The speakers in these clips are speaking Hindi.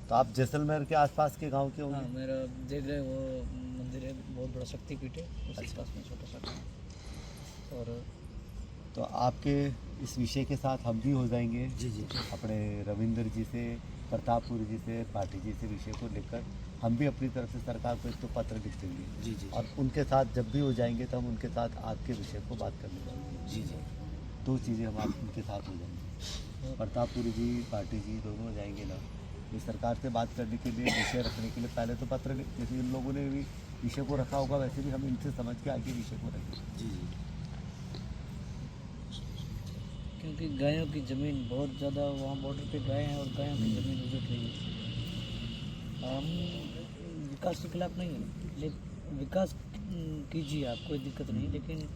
तो आप जैसलमेर के आसपास के गांव के हाँ, होंगे? मेरा देख रहे वो मंदिर है, बहुत बड़ा शक्तिपीठ है, उसके पास में छोटा सा गाँव है। और तो आपके इस विषय के साथ हम भी हो जाएंगे जी जी अपने रविंद्र जी से, प्रतापपुर जी से, पाटिल जी से विषय को लेकर हम भी अपनी तरफ से सरकार को एक तो पत्र लिख देंगे जी जी और उनके साथ जब भी हो जाएंगे तो हम उनके साथ आपके विषय को बात करने जाएंगे। जी जी दो चीज़ें हम आप उनके साथ हो जाएंगे, प्रतापपुर जी, पाटिल जी दोनों हो जाएंगे ना। ये सरकार से बात करने के लिए, विषय रखने के लिए पहले तो पत्र जैसे इन लोगों ने भी विषय को रखा होगा, वैसे भी हम इनसे समझ के आगे विषय को रखेंगे। जी जी क्योंकि गायों की ज़मीन बहुत ज़्यादा वहाँ बॉर्डर पे गाय हैं और गायों की ज़मीन उजड़ रही है। हम विकास के खिलाफ नहीं है, लेकिन विकास कीजिए, आप कोई दिक्कत नहीं, लेकिन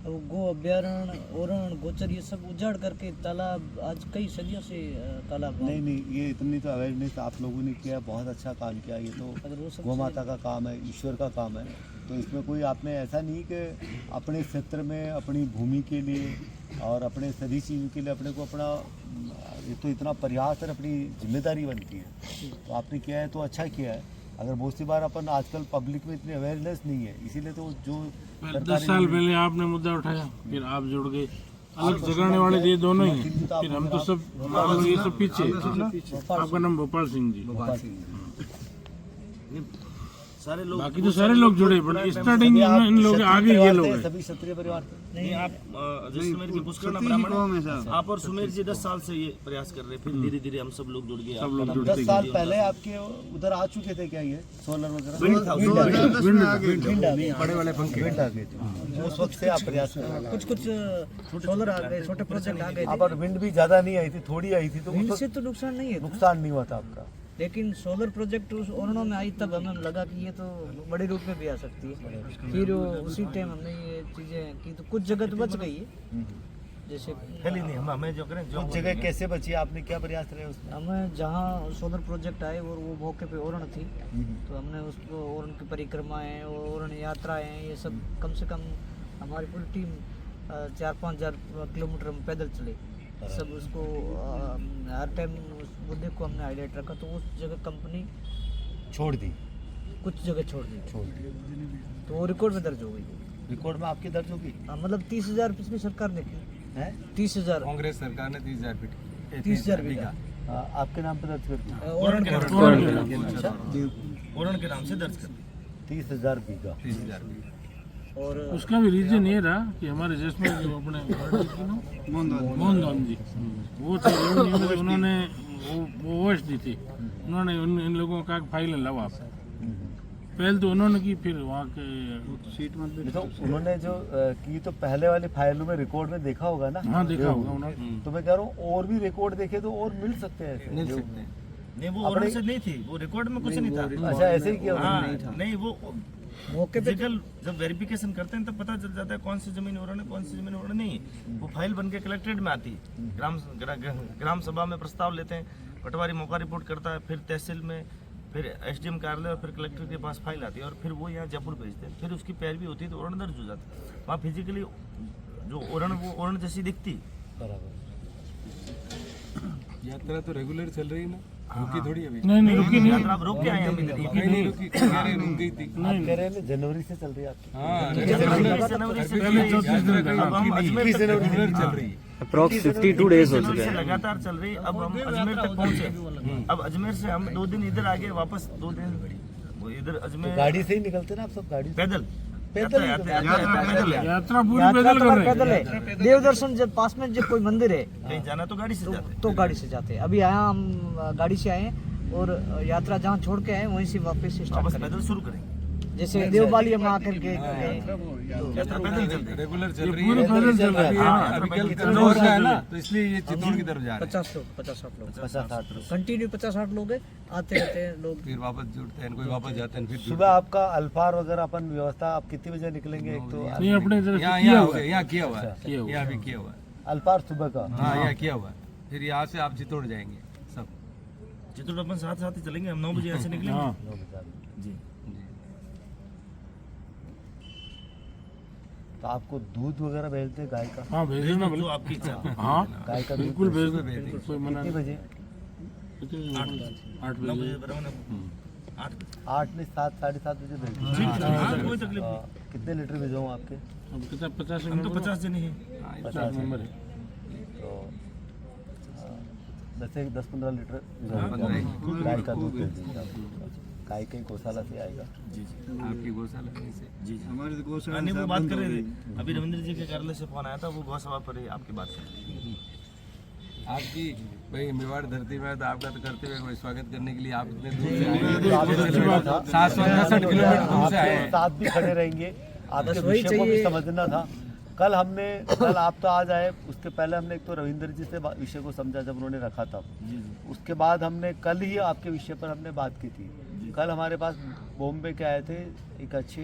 वो गो अभ्यारण्य, ओरण, गोचर ये सब उजाड़ करके तालाब आज कई सदियों से तालाब नहीं नहीं, ये इतनी तो अवेयरनेस आप लोगों ने किया, बहुत अच्छा काम किया। ये तो अगर वो सब गौ माता का काम है, ईश्वर का काम है। तो इसमें कोई आपने ऐसा नहीं कि अपने क्षेत्र में अपनी भूमि के लिए और अपने सभी चीज़ों के लिए अपने को अपना ये तो इतना प्रयास और अपनी जिम्मेदारी बनती है, तो आपने किया है तो अच्छा किया है। अगर बहुत सी बार अपन आजकल पब्लिक में इतनी अवेयरनेस नहीं है, इसीलिए तो जो 10 साल पहले आपने मुद्दा उठाया, फिर आप जुड़ गए, अलग जगाने वाले ये दोनों ही हैं। फिर हम तो सब ये सब पीछे। आपका नाम भोपाल सिंह जी। सारे लोग बाकी तो सारे लोग जुड़े, बट स्टार्टिंग इन लोग आगे ये लोग हैं। सभी क्षत्रिय परिवार थे। नहीं आप जैसलमेर के पुष्करण ब्राह्मण हैं। आप और सुमेर जी 10 साल से ये प्रयास कर रहे हैं, फिर धीरे धीरे हम सब लोग जुड़ गए। सब लोग जुड़ते 10 साल पहले आपके उधर आ चुके थे क्या ये सोलर वगैरह? विंड था, विंड आ गए थे। बड़े वाले पंखे विंड आ गए थे। उस वक्त से आप प्रयास कर रहे हैं। कुछ सोलर आ गए, छोटे प्रोजेक्ट आ गए अब और विंड भी ज्यादा नहीं आई थी, थोड़ी आई थी, तो थे, उस इनसे वक्त तो नुकसान नहीं है, नुकसान नहीं हुआ था आपका। लेकिन सोलर प्रोजेक्ट उस ओरणों में आई तब हमें लगा कि ये तो बड़े रूप में भी आ सकती है। फिर उसी टाइम हमने ये चीज़ें की तो कुछ जगह तो बच गई है, जैसे पहले नहीं हमें जो करें जो कुछ जगह कैसे बची, आपने क्या प्रयास रहे उसमें? हमें जहाँ सोलर प्रोजेक्ट आए और वो मौके पे ओरण थी, तो हमने उसको ओरण की परिक्रमाएँ, ओरण यात्राएँ, ये सब कम से कम हमारी पूरी टीम 4-5 हज़ार किलोमीटर हम पैदल चले। सब उसको हर टाइम उस मुद्दे को हमने हाईलाइट रखा, तो उस जगह कंपनी छोड़ दी, कुछ जगह छोड़ दी, तो वो रिकॉर्ड में दर्ज हो गई। रिकॉर्ड में आपकी दर्ज होगी मतलब 30,000 पिछली सरकार ने की है? 30,000 कांग्रेस सरकार ने 30,000 बीघा आपके नाम पर दर्ज कर दी, ओरण के नाम। अच्छा, ओरण के नाम से दर्ज कर 30,000 बीघा। 30,000 और उसका भी रीजन ये रहा कि हमारे जैसलमेर जो अपने मोहन धाम जी वो थे, उन्होंने वो ओएस दी थी, उन्होंने इन लोगों का फाइल लाओ आप। पहले तो उन्होंने की, फिर वहाँ के तो उन्होंने जो की तो पहले वाली फाइलों में रिकॉर्ड में देखा होगा ना? हाँ देखा होगा उन्होंने। तो मैं कह रहा हूँ और भी रिकॉर्ड देखे तो और मिल सकते हैं ऐसे। मिल सकते हैं। नहीं वो ओरण से नहीं थी, वो रिकॉर्ड में कुछ नहीं था। अच्छा, ऐसे ही किया हाँ, उन्होंने? नहीं वो मौके पे फिजिकल जब वेरिफिकेशन करते हैं तब पता चल जाता है कौन सी जमीन ओरण है, कौन सी जमीन ओरण नहीं। वो फाइल बन के कलेक्ट्रेट में आती है, ग्राम सभा में प्रस्ताव लेते हैं, पटवारी मौका रिपोर्ट करता है, फिर तहसील में, फिर एसडीएम कार्यालय और फिर कलेक्टर के पास फाइल आती है, और फिर वो यहाँ जयपुर भेजते हैं, फिर उसकी पैरवी होती है तो ओरण दर्ज हो जाता है। वहाँ फिजिकली जो ओरण वो ओरण जैसी दिखती। यात्रा तो रेगुलर चल रही है ना, रुकी थोड़ी अभी। नहीं रुकी नहीं। यात्रा आप रोक के आए हैं हम इधर। नहीं रुकी, कह रहे रुक गई थी। आप कह रहे हैं ना जनवरी से चल रही है आपकी? हाँ जनवरी से अब हम अजमेर तक रेगुलर चल रही है। अप्रॉक्स 52 डेज हो चुके से हैं। लगातार चल रही। अब हम अजमेर तक पहुंचे, अब अजमेर से हम 2 दिन इधर आ गए, वापस 2 दिन वो इधर तो अजमेर गाड़ी से ही निकलते ना आप सब? गाड़ी से? पैदल पैदल ही यात्रा निकलते? पैदल है। यात्रा पूरी यात्रा पैदल तो कर रहे पैदल हैं। है। देव दर्शन जब पास में जब कोई मंदिर है कहीं जाना तो गाड़ी से जाते हैं। तो गाड़ी से जाते हैं। अभी यहाँ हम गाड़ी से आए हैं और यात्रा जहाँ छोड़ के आए वहीं से वापस स्टार्ट वापस करें। पैदल शुरू करेंगे। जैसे देवबाली हम आकर के गए, यात्रा पैदल चलती है। रेगुलर चल रही पूरी है। पैदल चल रही है। अभी कल चित्तौड़ का है ना, तो इसलिए ये चित्तौड़ की तरफ जा रहे हैं। 50 लोग 50-60 लोग 50-60 लोग। कंटिन्यू 50-60 लोग हैं, आते रहते हैं लोग। फिर वापस जुड़ते हैं, कोई वापस जाते हैं, फिर सुबह आपका अल्फार वगैरह अपन व्यवस्था, आप कितनी बजे निकलेंगे? एक तो नहीं अपने इधर से यहाँ किया यहाँ हुआ है। यहाँ किया हुआ है, किया हुआ है। यहाँ भी किया हुआ है। अल्फार सुबह का? हाँ यहाँ किया हुआ है। फिर यहाँ से आप चित्तौड़ जाएंगे सब। चित्तौड़ अपन साथ साथ ही चलेंगे, हम 9 बजे यहाँ से निकलेंगे। हाँ जी तो आपको दूध वगैरह भेजते हैं गाय का? हाँ भेज देना जो बोले। आपकी इच्छा। हाँ गाय का दूध बिल्कुल भेज दो, कोई मना कितनी नहीं। बजे? कितने 8 9 बजे बजे रवाना 8 बजे 8 नहीं 7 साढ़े 7 बजे भेज दीजिए। ठीक है, हाँ, कोई तकलीफ नहीं। कितने लीटर भिजवाऊँ आपके? अब कितना 50 हम तो 50 जने हैं। 50 नंबर है। तो वैसे 10-15 लीटर भिजवाऊँ। गाय का दूध भेज दीजिए आप। गाय कहीं गौशाला से आएगा। जी जी आपकी गौशाला कहीं से जी जी हमारे तो गौशाला नहीं वो बात कर रहे थे अभी रविंद्र जी के कार्यालय से फोन आया था, वो गौसभा पर ही आपकी बात कर रहे थे। आपकी भाई मेवाड़ धरती में है, तो आपका तो करते हुए कोई स्वागत करने के लिए आप इतने दूर से आए 767 किलोमीटर दूर से आए आपके हैं। साथ भी खड़े रहेंगे, आपके बस वही विषय को भी चाहिए। समझना था। कल आप तो आज आए, उसके पहले हमने एक तो रविंद्र जी से विषय को समझा जब उन्होंने रखा था। जी जी उसके बाद हमने कल ही आपके विषय पर हमने बात की थी। कल हमारे पास बॉम्बे के आए थे, एक अच्छे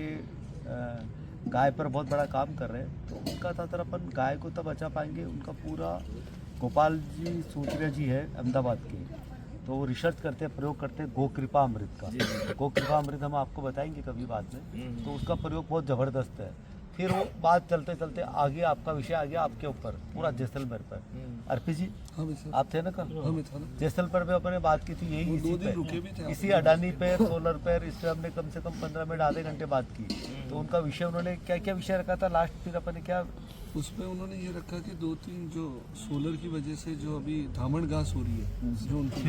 गाय पर बहुत बड़ा काम कर रहे हैं, तो उनका था तरफ अपन गाय को तब बचा पाएंगे। उनका पूरा गोपाल जी सूत्रिया जी है अहमदाबाद के, तो वो रिसर्च करते हैं, प्रयोग करते हैं गो कृपा अमृत का। गो कृपा अमृत हम आपको बताएंगे कभी बाद में, तो उसका प्रयोग बहुत ज़बरदस्त है। फिर वो बात चलते चलते आगे आपका विषय आ गया आपके ऊपर, पूरा जैसलमेर पर। अर्पी जी आप थे ना कल? जैसलमेर पे अपने बात की थी, यही इसी पे, इसी अडानी पे, सोलर पे, इस पे हमने कम से कम 15 मिनट आधे घंटे बात की। तो उनका विषय उन्होंने क्या क्या विषय रखा था लास्ट, फिर अपन ने क्या उसमें उन्होंने ये रखा कि 2-3 जो सोलर की वजह से जो अभी धामण घास हो रही है, जो उनकी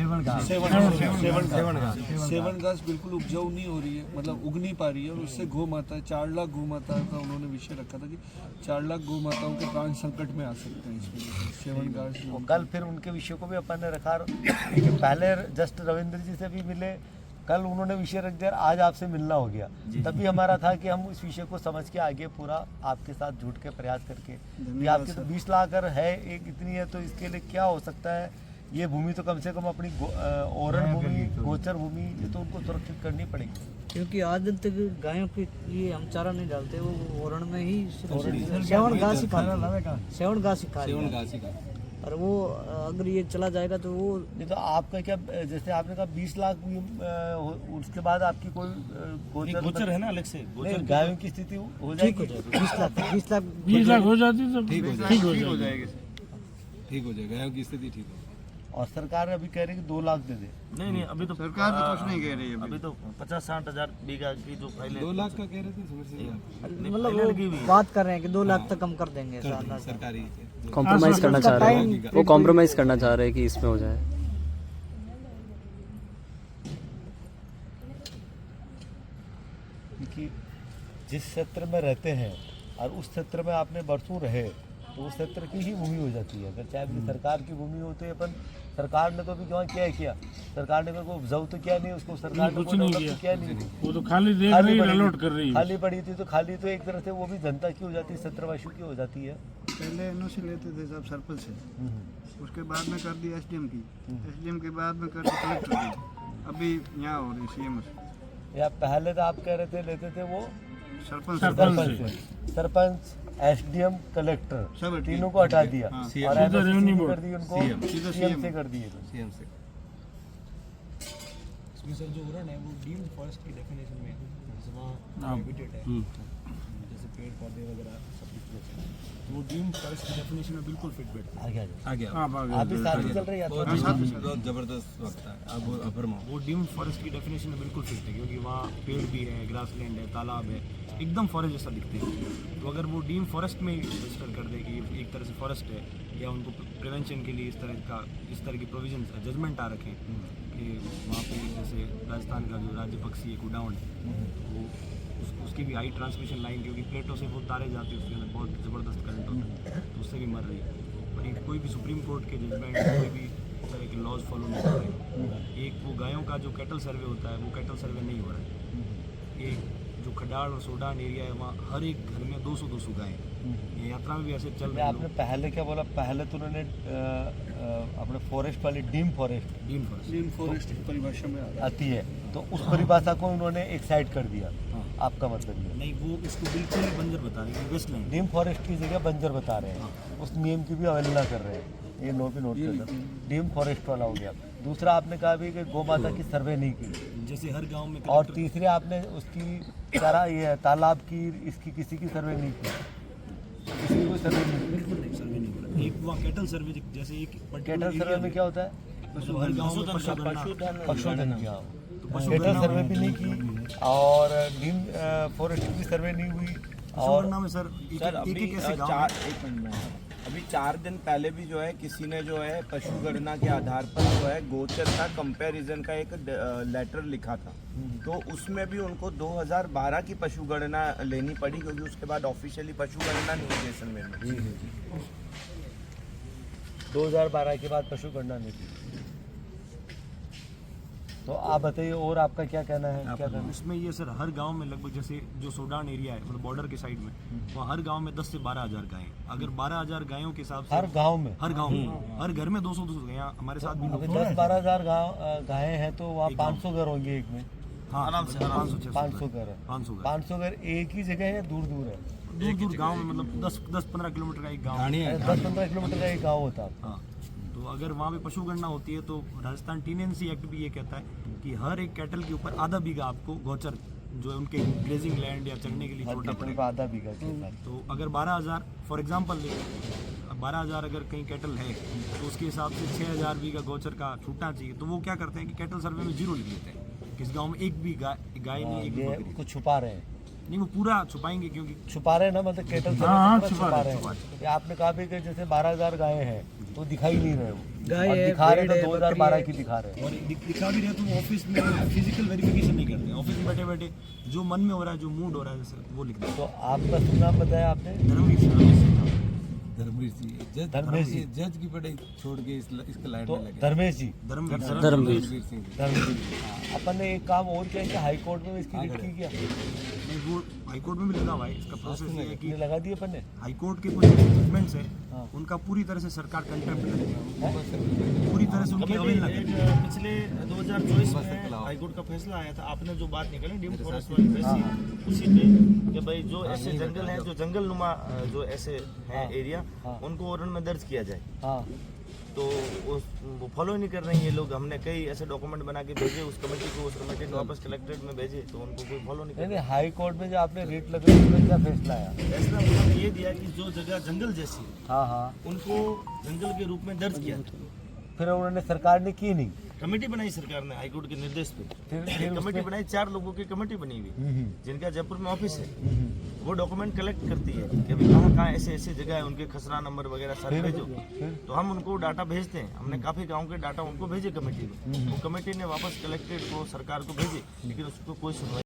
सेवन घास बिल्कुल उपजाऊ नहीं हो रही है, मतलब उग नहीं पा रही है, और उससे गौ माता 4 लाख गौ माता का उन्होंने विषय रखा था कि 4 लाख गौ माताओं के प्राण संकट में आ सकते हैं इसमें सेवन घास। वो कल फिर उनके विषय को भी अपन ने रखा। लेकिन पहले जस्ट रविंद्र जी से भी मिले, कल उन्होंने विषय रख दिया, आज आपसे मिलना हो गया। तभी हमारा था कि हम इस विषय को समझ के आगे पूरा आपके साथ जुट के प्रयास करके, ये आपकी तो 20 लाख अगर है एक इतनी है, तो इसके लिए क्या हो सकता है। ये भूमि तो कम से कम अपनी ओरण भूमि, गोचर भूमि, ये तो उनको सुरक्षित करनी पड़ेगी। क्योंकि आज तक गायों के लिए हम चारा नहीं डालते, वो ओरण में ही सेवन घास ही खा रही है, सेवन घास ही खा रही है। और वो अगर ये चला जाएगा तो वो नहीं तो आपका क्या, जैसे आपने कहा 20 लाख भी, उसके बाद आपकी कोई नहीं, गोचर है ना अलग से नहीं, गोचर गायों की स्थिति हो ठीक हो जाएगी। जाएगा। 20 लाख 20 लाख हो जाती तो ठीक हो ठीक हो जाएगी जाएगी। ठीक हो जाएगा, गायों की स्थिति ठीक हो। और सरकार अभी कह रही है कि 2 लाख दे दे। नहीं अभी तो सरकार तो कुछ नहीं कह रही है अभी तो 50-60 हजार बीघा की जो फाइलें 2 लाख का कह रहे थे सुबह से मतलब वो बात कर रहे हैं कि 2 लाख तक हम कर देंगे साल। सरकारी कॉम्प्रोमाइज करना चाह रहे हैं वो, कॉम्प्रोमाइज करना चाह रहे हैं कि इसमें हो जाए। क्योंकि जिस क्षेत्र में रहते हैं और उस क्षेत्र में आपने बरसों रहे, तो उस क्षेत्र की ही भूमि हो जाती है। अगर चाहे अपनी सरकार की भूमि हो, तो अपन सरकार ने तो अभी क्या किया, सरकार ने को उपजाऊ तो क्या नहीं, उसको सरकार ने कुछ कोई नहीं डेवलप तो क्या नहीं, वो तो खाली देख खाली रही है, पड़ी अलॉट थी। कर रही है। खाली पड़ी थी, तो खाली तो एक तरह से वो भी जनता की हो जाती है, क्षेत्रवासियों की हो जाती है। पहले एनओसी लेते थे सब सर्कल से, उसके बाद में कर दी एसडीएम की, एसडीएम के बाद में कर दी कलेक्टर की, अभी यहाँ हो रही सीएम से। या पहले तो आप कह रहे थे लेते थे वो सरपंच सरपंच एसडीएम कलेक्टर सब तीनों को हटा दिया, हाँ। और सीधा रेवेन्यू कर बोर्ड। दी उनको, सीधा सीएम से कर दिए। सीएम से इसमें सर जो उड़न है वो डीम्ड फॉरेस्ट की डेफिनेशन में है, जैसे वहाँ हाँ। हैबिटेट है, जैसे पेड़ पौधे वगैरह सब कुछ है, तो वो डीम्ड फॉरेस्ट की डेफिनेशन में बिल्कुल फिट बैठता है। आगे आ जाओ। आ गया हाँ, आ गया। आप भी साथ ही चल रही है बहुत जबरदस्त वक्त है। अब अफरमाओ वो डीम्ड फॉरेस्ट की डेफिनेशन में बिल्कुल फिट है, क्योंकि वहाँ पेड़ भी है, ग्रासलैंड है, तालाब है, एकदम फॉरेस्ट जैसा दिखते हैं। तो अगर वो डीम फॉरेस्ट में रजिस्टर कर दे कि ये एक तरह से फॉरेस्ट है, या उनको प्रिवेंशन के लिए इस तरह की प्रोविजन जजमेंट आ रखे कि वहाँ पे जैसे राजस्थान का जो राज्य पक्षी है कुडाउन, वो उसकी भी हाई ट्रांसमिशन लाइन, क्योंकि प्लेटों से वो तारे जाते हैं, उसके अंदर बहुत ज़बरदस्त करंट होता है, तो उससे भी मर रही है। और ये कोई भी सुप्रीम कोर्ट के जजमेंट, कोई भी तरह के लॉज फॉलो नहीं कर रहे। एक वो गायों का जो कैटल सर्वे होता है, वो कैटल सर्वे नहीं हो रहा है। एक जो खडाड़ और सोडान एरिया है, वहाँ हर एक घर में 200 गायें। ये यात्रा में भी ऐसे चल रहे आपने हैं। पहले क्या बोला, पहले तो उन्होंने अपने फॉरेस्ट वाली deem forest deem forest green forest की परिभाषा में आ रहा है। आती है, तो उस परिभाषा को उन्होंने एक साइड कर दिया। हाँ। आपका मतलब ये नहीं, वो इसको बिल्कुल ही बंजर बता रहे हैं, वेस्टलैंड। डीम फॉरेस्ट की जगह बंजर बता रहे हैं, उस नियम की भी अवहेलना कर रहे हैं। ये नोट कर दो, डीम फॉरेस्ट वाला हो गया। दूसरा आपने कहा भी कि गौ माता की सर्वे नहीं की, जैसे हर गांव में और तीसरे आपने उसकी चारा ये तालाब की, इसकी किसी की सर्वे नहीं की, किसी को सर्वे नहीं की। बिल्कुल नहीं सर्वे नहीं हो रहा। एक वहाँ कैटल सर्वे, जैसे एक कैटल सर्वे में क्या होता है? मतलब हर गांव में पशुधन किया कैटल सर्वे भी नहीं की और डीम फॉरेस्ट की सर्वे नहीं हुई और में सर सर अभी एक मिनट में अभी 4 दिन पहले भी जो है किसी ने जो है पशुगणना के आधार पर जो है गोचर का कंपैरिजन का एक लेटर लिखा था, तो उसमें भी उनको 2012 की पशुगणना लेनी पड़ी क्योंकि उसके बाद ऑफिशियली पशुगणना नहीं है जैसलमेर में। 2012 के बाद पशुगणना नहीं की। तो आप बताइए और आपका क्या कहना है, क्या कहना है? इसमें ये सर हर गांव में लगभग जैसे जो सोडान एरिया है मतलब बॉर्डर के साइड में वहाँ हर गांव में 10 से 12,000 गायें। अगर 12,000 गायों के हिसाब से हर गांव में हर घर में 200 गायें हमारे साथ भी अभी 10-12 हज़ार गायें हैं तो वहाँ 500 घर होंगे एक में। हाँ आराम से 500 घर है। 500 घर एक ही जगह है, दूर दूर है? दूर गाँव में मतलब 10-15 किलोमीटर का एक गाँव 10-15 किलोमीटर का एक गाँव होता है। हाँ, तो अगर वहाँ पे पशुगणना होती है तो राजस्थान टीनेंसी एक्ट भी ये कहता है कि हर एक कैटल के ऊपर आधा बीघा आपको गोचर जो है उनके ग्रेजिंग लैंड या चढ़ने के लिए छोड़ना पड़ेगा। आधा बीघा के साथ। तो अगर 12,000 फॉर एग्जांपल 12,000 अगर कहीं कैटल है तो उसके हिसाब से 6,000 बीघा गोचर का छूटना चाहिए। तो वो क्या करते हैं कि कैटल सर्वे में 0 लिख देते हैं, किस गाँव में एक भी गाय नहीं, एक भी ये बकरी कुछ छुपा रहे हैं, नहीं, वो पूरा छुपाएंगे क्योंकि छुपा रहे हैं ना, मतलब कैटल से हाँ, छुपा रहे हैं। ये आपने कहा भी कि जैसे 12,000 गायें हैं तो दिखाई नहीं रहे वो, गाय और है, दिखा रहे भेड़ तो है, 2012 की दिखा रहे हैं। और दिखा भी रहे तो वो ऑफिस में फिजिकल वेरिफिकेशन नहीं करते, ऑफिस में बैठे बैठे जो मन में हो रहा है, जो मूड हो रहा है जैसे वो लिख देते। तो आपका शुभ नाम बताया आपने? धर्मवीर सिंह धर्मवीर जी धर्मेश जी। जज की पढ़ाई छोड़ के इसके लाइन तो में लगे। धर्मेश जी, धर्मवीर धर्मवीर सिंह धर्मेश जी। अपन ने एक काम और किया कि हाई कोर्ट में इसकी रिट की क्या? नहीं, वो हाईकोर्ट में भी लगा हुआ है। इसका प्रोसेस ये है कि ये लगा दिए अपन ने? हाईकोर्ट के कुछ जजमेंट्स हाँ। हैं उनका पूरी तरह से सरकार कंटेम्प्ट करेगी, पूरी तरह से उनकी अवहेलना करेगी। पिछले 2024 में हाईकोर्ट का फैसला आया था, आपने जो बात निकाली डीम फॉरेस्ट वाली वैसी उसी पे कि भाई जो ऐसे जंगल हैं, जो जंगल नुमा जो ऐसे हैं एरिया, उनको ऑर्डर में दर्ज किया जाए। हाँ, तो वो फॉलो ही नहीं कर रहे हैं ये लोग। हमने कई ऐसे डॉक्यूमेंट बना के भेजे उस कमेटी को, उस कमेटी ने वापस कलेक्ट्रेट में भेजे तो उनको कोई फॉलो नहीं कर नहीं हाई कोर्ट में जो आपने रेट लगाई उसमें क्या फैसला आया? रहा। फैसला उन्होंने ये दिया कि जो जगह जंगल जैसी है, हाँ हाँ, उनको जंगल के रूप में दर्ज किया। फिर उन्होंने सरकार ने की नहीं। कमेटी बनाई सरकार ने हाईकोर्ट के निर्देश पे, फिर कमेटी बनाई, 4 लोगों की कमेटी बनी हुई जिनका जयपुर में ऑफिस है। वो डॉक्यूमेंट कलेक्ट करती है कि भाई कहाँ कहाँ ऐसे ऐसे जगह है, उनके खसरा नंबर वगैरह सारे भेजो। तो हम उनको डाटा भेजते हैं। हमने काफ़ी गाँव के डाटा उनको भेजे कमेटी में, वो कमेटी ने वापस कलेक्ट्रेट को, सरकार को भेजे, लेकिन उसको कोई सुनवाई